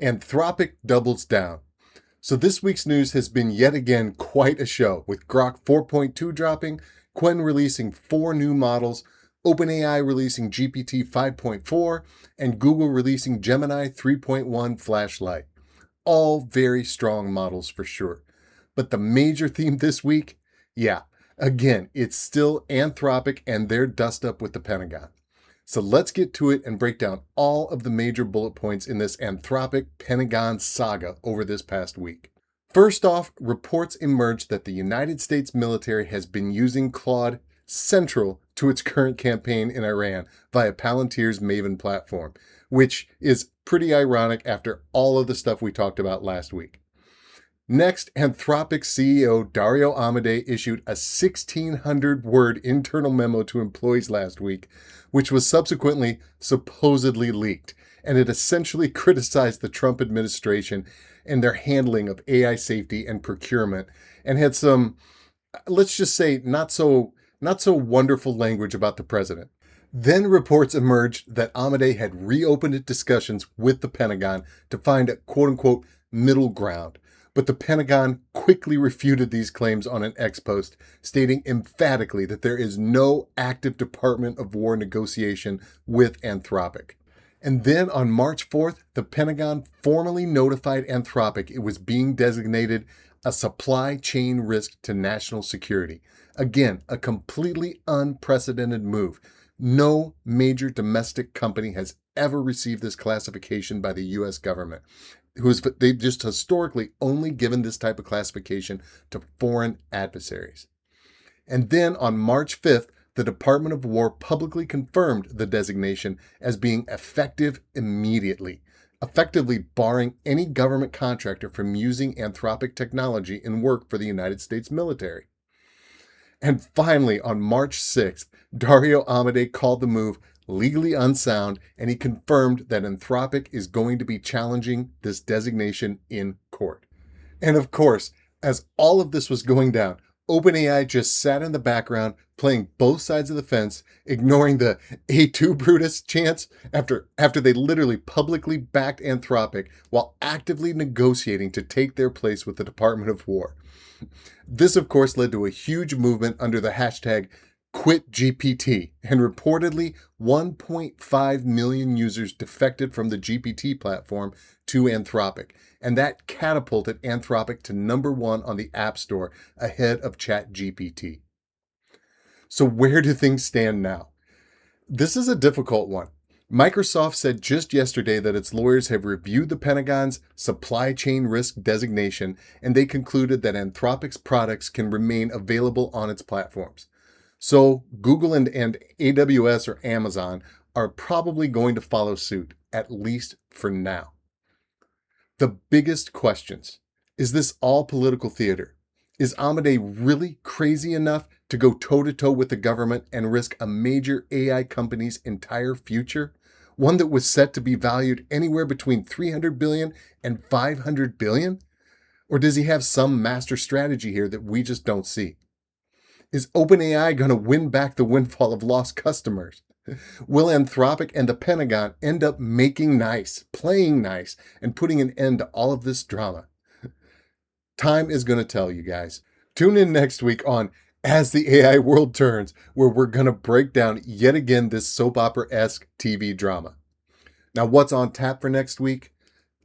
Anthropic doubles down. So this week's news has been yet again quite a show, with Grok 4.2 dropping, Quen releasing 4 new models, OpenAI releasing GPT 5.4, and Google releasing Gemini 3.1 Flashlight. All very strong models for sure. But the major theme this week? Yeah, again, it's still Anthropic and their dust up with the Pentagon. So let's get to it and break down all of the major bullet points in this Anthropic Pentagon saga over this past week. First off, reports emerged that the United States military has been using Claude central to its current campaign in Iran via Palantir's Maven platform, which is pretty ironic after all of the stuff we talked about last week. Next, Anthropic CEO Dario Amodei issued a 1,600-word internal memo to employees last week, which was subsequently supposedly leaked, and it essentially criticized the Trump administration and their handling of AI safety and procurement, and had some, let's just say, not so wonderful language about the president. Then reports emerged that Amodei had reopened discussions with the Pentagon to find a quote-unquote middle ground. But the Pentagon quickly refuted these claims on an X post, stating emphatically that there is no active Department of War negotiation with Anthropic. And then on March 4th, the Pentagon formally notified Anthropic it was being designated a supply chain risk to national security. Again, a completely unprecedented move. No major domestic company has ever received this classification by the U.S. government. They've just historically only given this type of classification to foreign adversaries. And then on March 5th, the Department of War publicly confirmed the designation as being effective immediately, effectively barring any government contractor from using Anthropic technology in work for the United States military. And finally, on March 6th, Dario Amodei called the move legally unsound, and he confirmed that Anthropic is going to be challenging this designation in court. And of course, as all of this was going down, OpenAI just sat in the background, playing both sides of the fence, ignoring the A2 Brutus chants after they literally publicly backed Anthropic while actively negotiating to take their place with the Department of War. This, of course, led to a huge movement under the hashtag #QuitGPT, and reportedly 1.5 million users defected from the GPT platform to Anthropic, and that catapulted Anthropic to #1 on the App Store ahead of ChatGPT. So where do things stand now? This is a difficult one. Microsoft said just yesterday that its lawyers have reviewed the Pentagon's supply chain risk designation, and they concluded that Anthropic's products can remain available on its platforms. So Google and AWS or Amazon are probably going to follow suit, at least for now. The biggest questions: is this all political theater? Is Amodei really crazy enough to go toe-to-toe with the government and risk a major AI company's entire future? One that was set to be valued anywhere between $300 billion and $500 billion? Or does he have some master strategy here that we just don't see? Is OpenAI going to win back the windfall of lost customers? Will Anthropic and the Pentagon end up making nice, playing nice, and putting an end to all of this drama? Time is going to tell you guys. Tune in next week on As the AI World Turns, where we're going to break down yet again this soap opera-esque TV drama. Now, what's on tap for next week?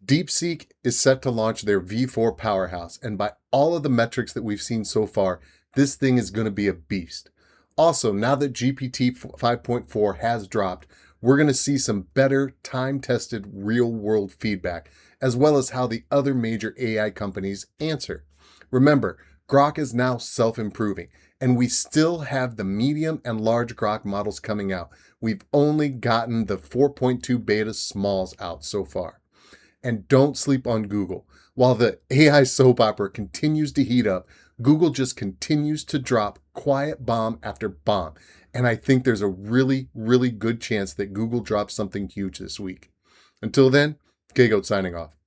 DeepSeek is set to launch their V4 powerhouse, and by all of the metrics that we've seen so far, this thing is going to be a beast. Also, now that GPT 5.4 has dropped, we're going to see some better time-tested real-world feedback, as well as how the other major AI companies answer. Remember, Grok is now self-improving, and we still have the medium and large Grok models coming out. We've only gotten the 4.2 beta smalls out so far. And don't sleep on Google. While the AI soap opera continues to heat up, Google just continues to drop quiet bomb after bomb. And I think there's a really, really good chance that Google drops something huge this week. Until then, Kgoat signing off.